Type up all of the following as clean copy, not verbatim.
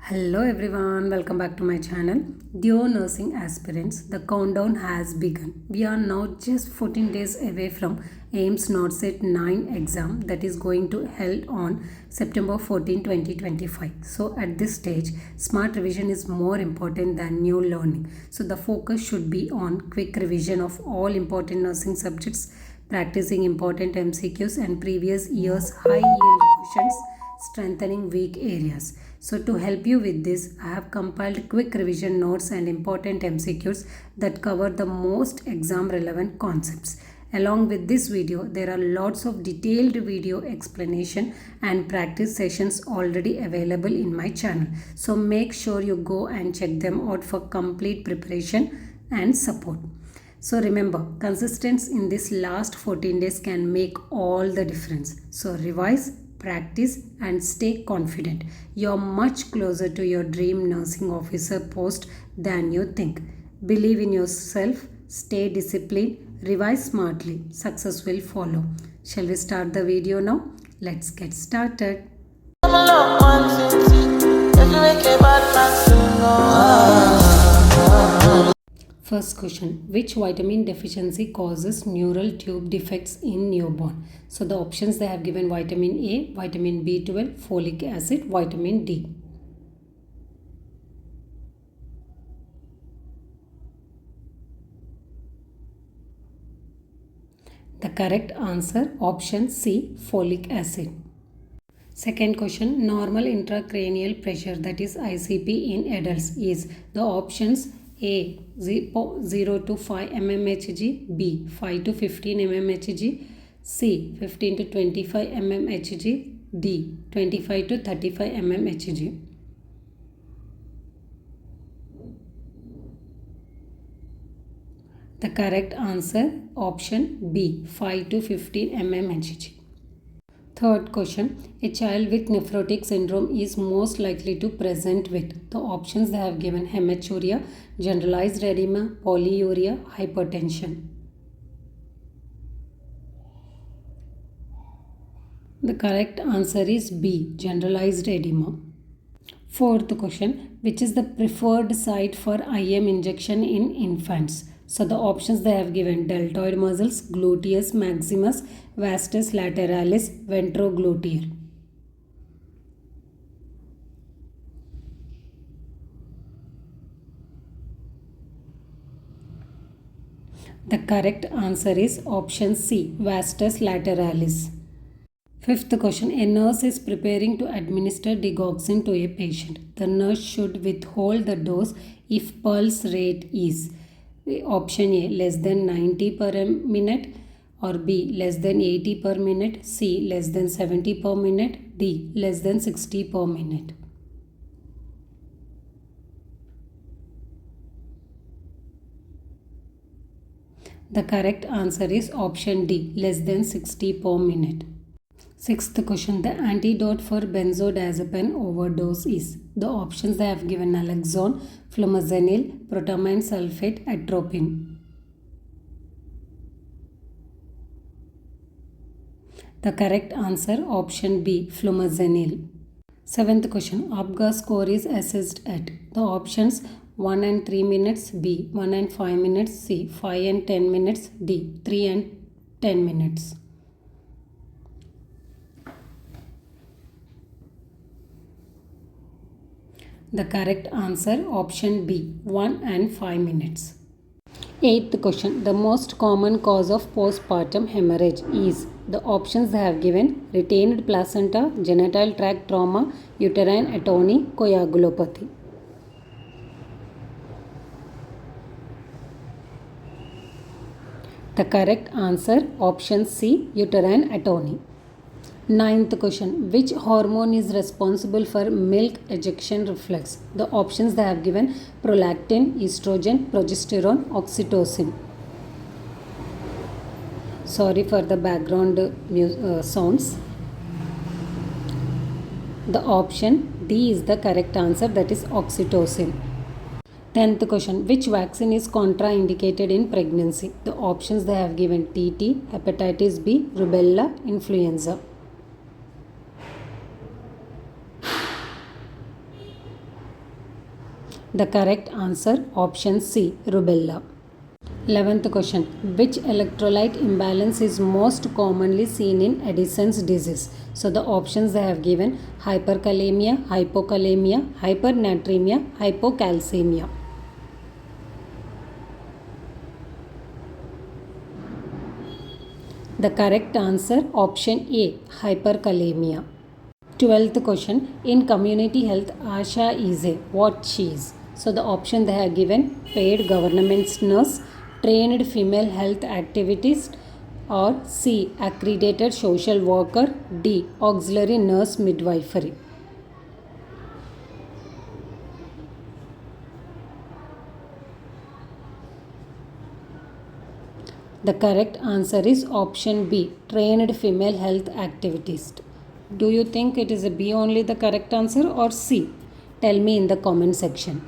Hello everyone, welcome back to my channel. Dear nursing aspirants, the countdown has begun. We are now just 14 days away from AIMS Norcet 9 exam that is going to held on September 14, 2025. So at this stage, smart revision is more important than new learning. So the focus should be on quick revision of all important nursing subjects, practicing important MCQs and previous year's high yield questions, strengthening weak areas. So to help you with this, I have compiled quick revision notes and important MCQs that cover the most exam relevant concepts. Along with this video, there are lots of detailed video explanation and practice sessions already available in my channel. So make sure you go and check them out for complete preparation and support. So remember, consistency in this last 14 days can make all the difference. So revise, practice and stay confident. You're much closer to your dream nursing officer post than you think. Believe in yourself, stay disciplined, revise smartly. Success will follow. Shall we start the video now? Let's get started. First question, which vitamin deficiency causes neural tube defects in newborn? So the options they have given: vitamin A, vitamin B12, folic acid, vitamin D. The correct answer, option C, folic acid. Second question, normal intracranial pressure, that is ICP in adults, is the options: A 0 to 5 mmHg, B 5 to 15 mmHg, C 15 to 25 mmHg, D 25 to 35 mmHg. The correct answer, option B 5 to 15 mmHg. Third question, a child with nephrotic syndrome is most likely to present with. The options they have given: hematuria, generalized edema, polyuria, hypertension. The correct answer is B, generalized edema. Fourth question, which is the preferred site for IM injection in infants? So the options they have given: deltoid muscles, gluteus maximus, vastus lateralis, ventrogluteal. The correct answer is option C, vastus lateralis. Fifth question, a nurse is preparing to administer digoxin to a patient. The nurse should withhold the dose if pulse rate is option A, less than 90 per minute, or B, less than 80 per minute, C, less than 70 per minute, D, less than 60 per minute. The correct answer is option D, less than 60 per minute. Sixth question, the antidote for benzodiazepine overdose is? The options they have given: naloxone, flumazenil, protamine sulfate, atropine. The correct answer, option B, flumazenil. Seventh question, APGAR score is assessed at? The options: 1 and 3 minutes, B 1 and 5 minutes, C 5 and 10 minutes, D 3 and 10 minutes. The correct answer, option B, 1 and 5 minutes. Eighth question, the most common cause of postpartum hemorrhage is? The options they have given: retained placenta, genital tract trauma, uterine atony, coagulopathy. The correct answer, option C, uterine atony. Ninth question, which hormone is responsible for milk ejection reflex? The options they have given: prolactin, estrogen, progesterone, oxytocin. Sorry for the background sounds. The option D is the correct answer, that is oxytocin. 10th question, which vaccine is contraindicated in pregnancy? The options they have given: TT, hepatitis B, rubella, influenza. The correct answer option C, rubella. 11th question. Which electrolyte imbalance is most commonly seen in Addison's disease? So the options they have given: hyperkalemia, hypokalemia, hypernatremia, hypocalcemia. The correct answer option A, hyperkalemia. 12th question. In community health, ASHA is a what she is? So the option they have given: paid government nurse, trained female health activist, or C, accredited social worker, D, auxiliary nurse midwifery. The correct answer is option B, trained female health activist. Do you think it is a B only the correct answer or C? Tell me in the comment section.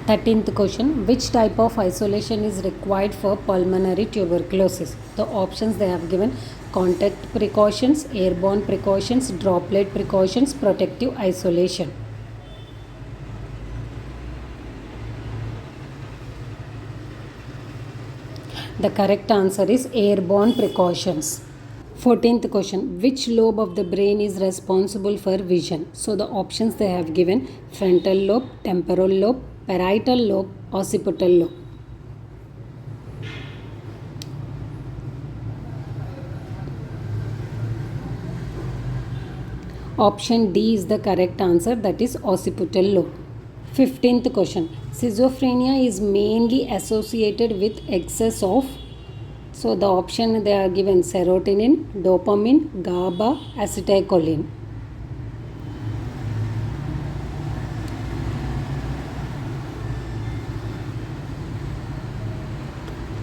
13th question. Which type of isolation is required for pulmonary tuberculosis? The options they have given: contact precautions, airborne precautions, droplet precautions, protective isolation. The correct answer is airborne precautions. 14th question. Which lobe of the brain is responsible for vision? So the options they have given: frontal lobe, temporal lobe, parietal lobe, occipital lobe. Option D is the correct answer, that is occipital lobe. 15th question. Schizophrenia is mainly associated with excess of. So the option they are given: serotonin, dopamine, GABA, acetylcholine.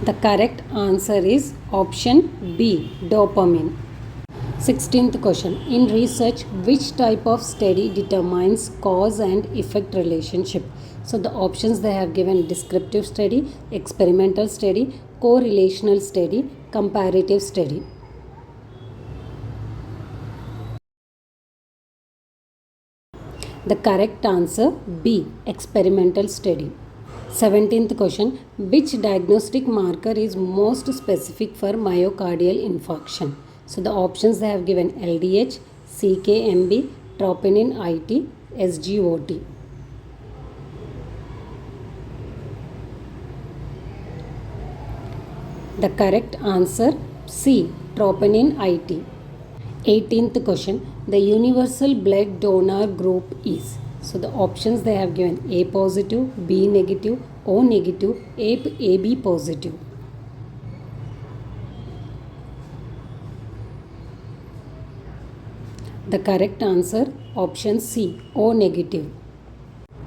The correct answer is option B, dopamine. 16th question. In research, which type of study determines cause and effect relationship? So the options they have given: descriptive study, experimental study, correlational study, comparative study. The correct answer B, experimental study. 17th question. Which diagnostic marker is most specific for myocardial infarction? So the options they have given: LDH, CKMB, troponin IT, SGOT. The correct answer C, troponin IT. 18th question. The universal blood donor group is. So the options they have given: A positive, B negative, O negative, AB positive. The correct answer option C, O negative.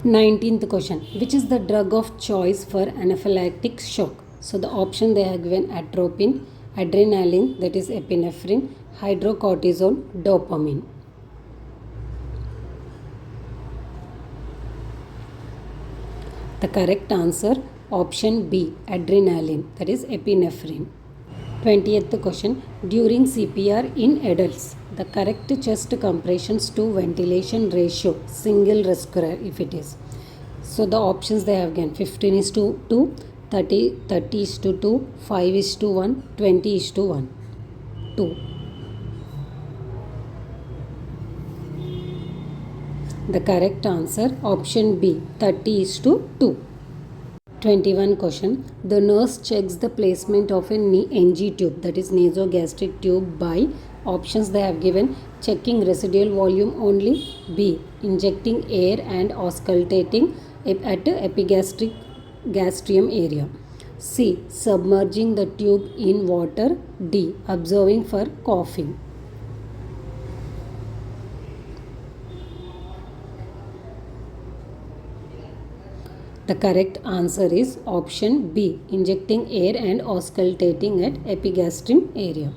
19th question. Which is the drug of choice for anaphylactic shock? So the option they have given: atropine, adrenaline, that is epinephrine, hydrocortisone, dopamine. The correct answer option B, adrenaline, that is epinephrine. 20th question. During CPR in adults, the correct chest compressions to ventilation ratio, single respirer if it is. So the options they have given: 15:2, 30:2, 5:1, 20:1, 2. The correct answer option B, 30:2. 21 question. The nurse checks the placement of a NG tube, that is nasogastric tube, by options they have given: checking residual volume only, B, injecting air and auscultating at epigastric gastrium area, C, submerging the tube in water, D, observing for coughing. The correct answer is option B, injecting air and auscultating at epigastrium area.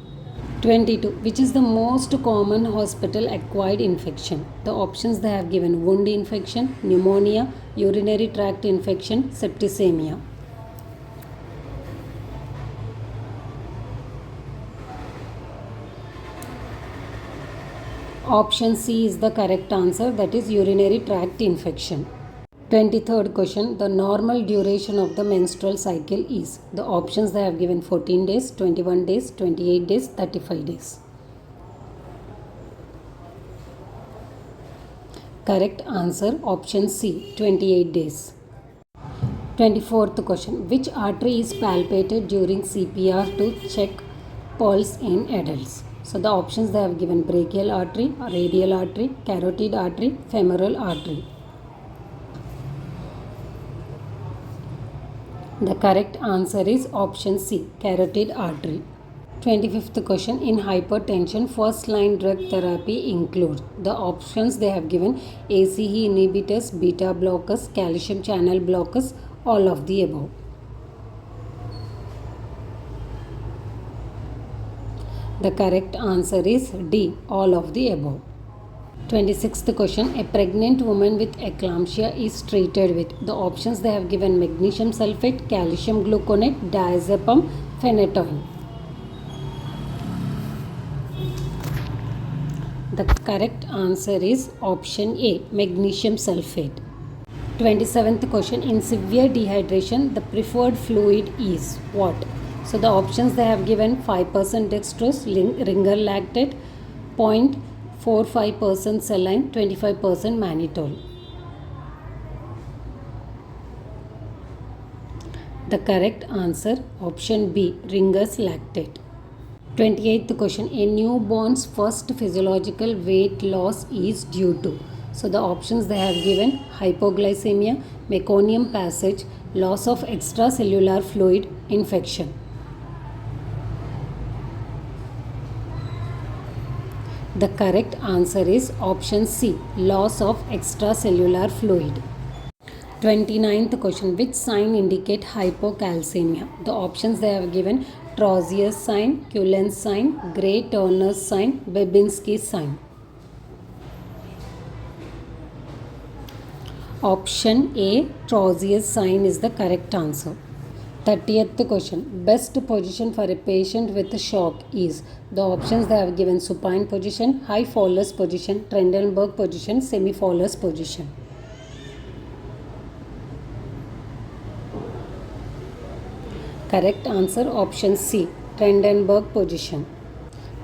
22. Which is the most common hospital acquired infection? The options they have given: wound infection, pneumonia, urinary tract infection, septicemia. Option C is the correct answer, that is urinary tract infection. 23rd question. The normal duration of the menstrual cycle is. The options they have given 14 days, 21 days, 28 days, 35 days. Correct answer option C, 28 days. 24th question. Which artery is palpated during CPR to check pulse in adults? So the options they have given brachial artery, radial artery, carotid artery, femoral artery. The correct answer is option C, carotid artery. 25th question. In hypertension, first line drug therapy includes. The options they have given ACE inhibitors, beta blockers, calcium channel blockers, all of the above. The correct answer is D, all of the above. 26th question. A pregnant woman with eclampsia is treated with. The options they have given magnesium sulfate, calcium gluconate, diazepam, phenytoin. The correct answer is option A, magnesium sulfate. 27th question. In severe dehydration, the preferred fluid is what? So the options they have given 5% dextrose, ringer lactate, 0.45% saline, 25% mannitol. The correct answer option B, ringer's lactate. 28th question. A newborn's first physiological weight loss is due to. So the options they have given hypoglycemia, meconium passage, loss of extracellular fluid, infection. The correct answer is option C, loss of extracellular fluid. 29th question. Which sign indicate hypocalcemia? The options they have given Trousier's sign, Cullen's sign, Gray-Turner's sign, Babinski's sign. Option A, Trousier's sign is the correct answer. 30th question. Best position for a patient with shock is. The options they have given supine position, high Fowler's position, Trendelenburg position, semi-Fowler's position. Correct answer option C, Trendelenburg position.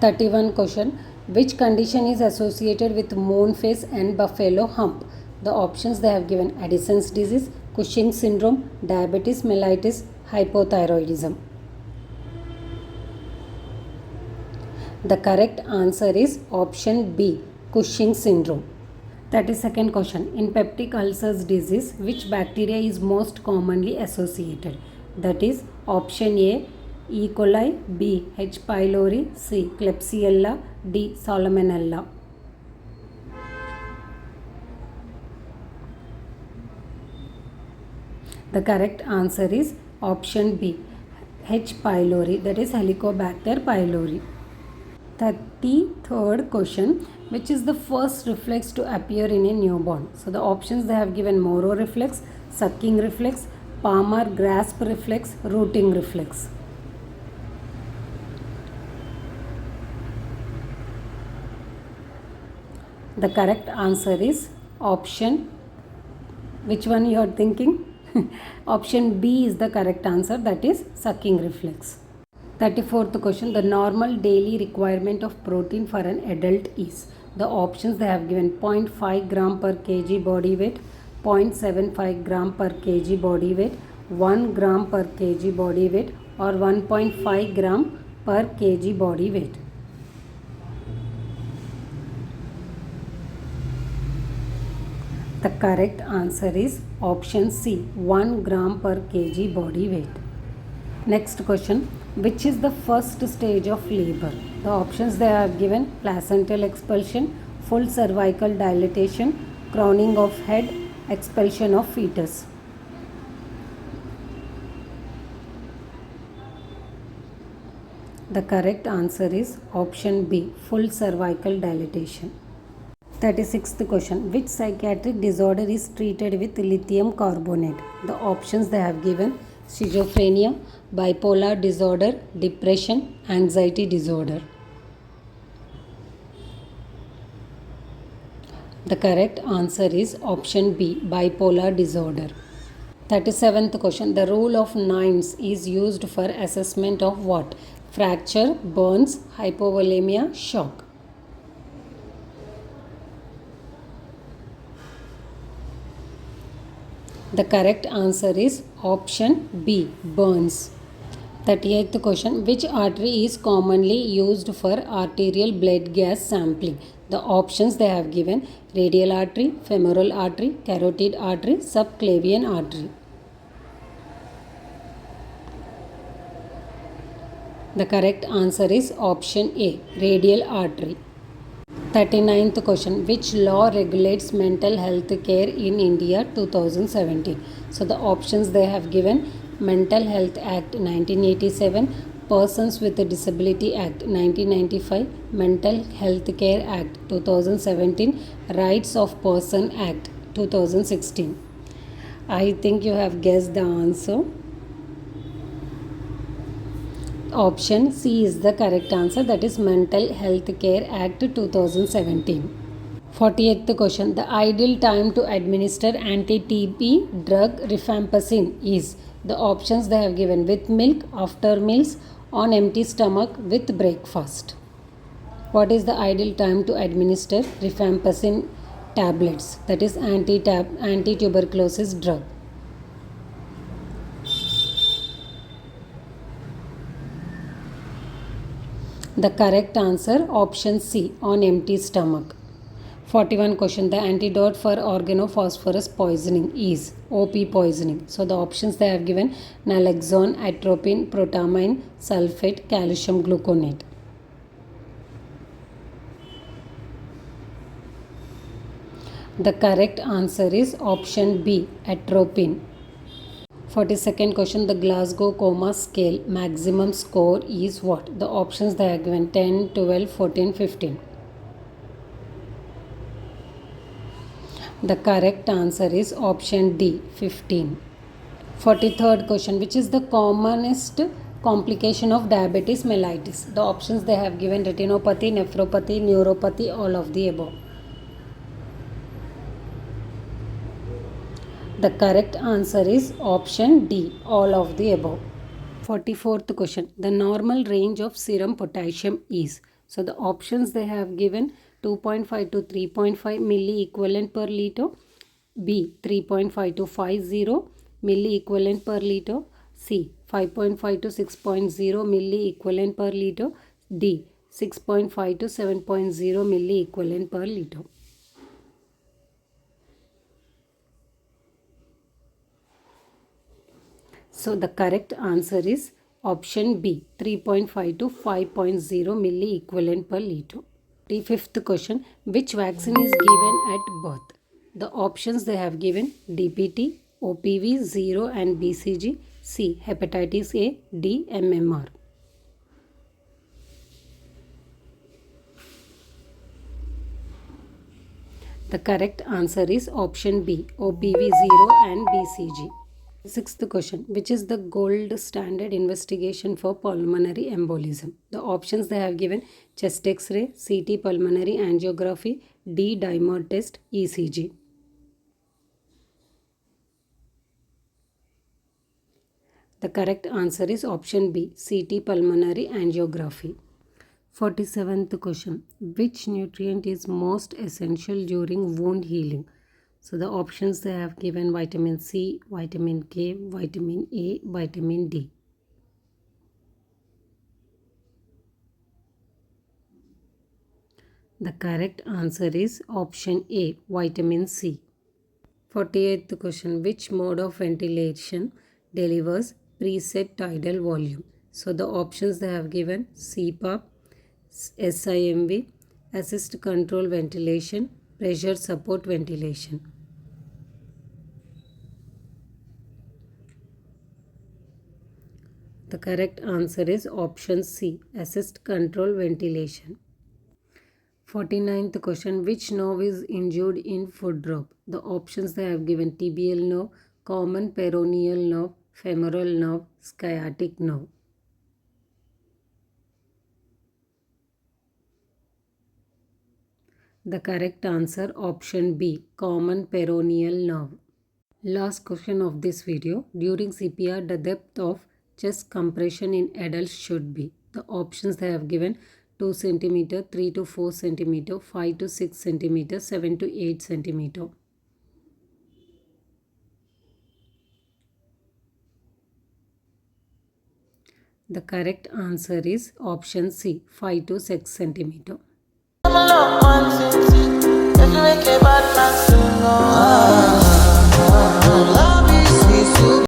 31 question. Which condition is associated with moon face and buffalo hump? The options they have given Addison's disease, Cushing's syndrome, diabetes mellitus, hypothyroidism. The correct answer is option B, Cushing's syndrome. 32nd question. In peptic ulcers disease, which bacteria is most commonly associated? That is option A, E. coli, B. H. pylori, C. Klebsiella, D. Salmonella. The correct answer is option B, H. pylori, that is Helicobacter pylori. 33rd question. Which is the first reflex to appear in a newborn? So the options they have given Moro reflex, sucking reflex, Palmar grasp reflex, rooting reflex. The correct answer is option, which one you are thinking? Option B is the correct answer, that is sucking reflex. 34th question. The normal daily requirement of protein for an adult is. The options they have given 0.5 gram per kg body weight, 0.75 gram per kg body weight, 1 gram per kg body weight, or 1.5 gram per kg body weight. The correct answer is option C, 1 gram per kg body weight. Next question. Which is the first stage of labor? The options they are given placental expulsion, full cervical dilatation, crowning of head, expulsion of fetus. The correct answer is option B, full cervical dilatation. 36th question. Which psychiatric disorder is treated with lithium carbonate? The options they have given schizophrenia, bipolar disorder, depression, anxiety disorder. The correct answer is option B, bipolar disorder. 37th question. The rule of nines is used for assessment of what? Fracture, burns, hypovolemia, shock. The correct answer is option B, burns. 38th question. Which artery is commonly used for arterial blood gas sampling? The options they have given: radial artery, femoral artery, carotid artery, subclavian artery. The correct answer is option A, radial artery. 39th question. Which law regulates mental health care in India 2017? So the options they have given: Mental Health Act 1987, Persons with a Disability Act 1995, Mental Health Care Act 2017, Rights of Person Act 2016. I think you have guessed the answer. Option C is the correct answer, that is Mental Health Care Act 2017. 40th question. The ideal time to administer anti-TB drug rifampicin is? The options they have given: with milk, after meals, on empty stomach, with breakfast. What is the ideal time to administer rifampicin tablets, that is anti-tuberculosis drug? The correct answer, option C, on empty stomach. 41 question. The antidote for organophosphorus poisoning is? OP poisoning. So the options they have given: naloxone, atropine, protamine, sulfate, calcium gluconate. The correct answer is option B, atropine. 42nd question. The Glasgow Coma Scale maximum score is what? The options they are given: 10, 12, 14, 15. The correct answer is option D, 15. 43rd question. Which is the commonest complication of diabetes mellitus? The options they have given: retinopathy, nephropathy, neuropathy, all of the above. The correct answer is option D, all of the above. 44th question. The normal range of serum potassium is? So the options they have given: 2.5 to 3.5 milli equivalent per liter, B 3.5 to 50 milli equivalent per liter, C 5.5 to 6.0 milli equivalent per liter, D 6.5 to 7.0 milli equivalent per liter. So the correct answer is option B, 3.5 to 5.0 milli equivalent per liter. 45th question. Which vaccine is given at birth? The options they have given: DPT, OPV, 0 and BCG, C hepatitis A, D MMR. The correct answer is option B, OPV 0 and BCG. Sixth question. Which is the gold standard investigation for pulmonary embolism? The options they have given: chest X-ray, CT pulmonary angiography, D dimer test, ECG. The correct answer is option B, CT pulmonary angiography. 47th question. Which nutrient is most essential during wound healing? So the options they have given: vitamin C, vitamin K, vitamin A, vitamin D. The correct answer is option A, vitamin C. 48th question. Which mode of ventilation delivers preset tidal volume? So the options they have given: CPAP, SIMV, assist control ventilation, pressure support ventilation. The correct answer is option C, assist control ventilation. 49th question. Which nerve is injured in foot drop? The options they have given: tibial nerve, common peroneal nerve, femoral nerve, sciatic nerve. The correct answer option B, common peroneal nerve. Last question of this video. During CPR, the depth of chest compression in adults should be. The options they have given: 2 cm, 3 to 4 cm, 5 to 6 cm, 7 to 8 cm. The correct answer is option C, 5 to 6 cm. I'm a love one, if you make a bad man sing, oh.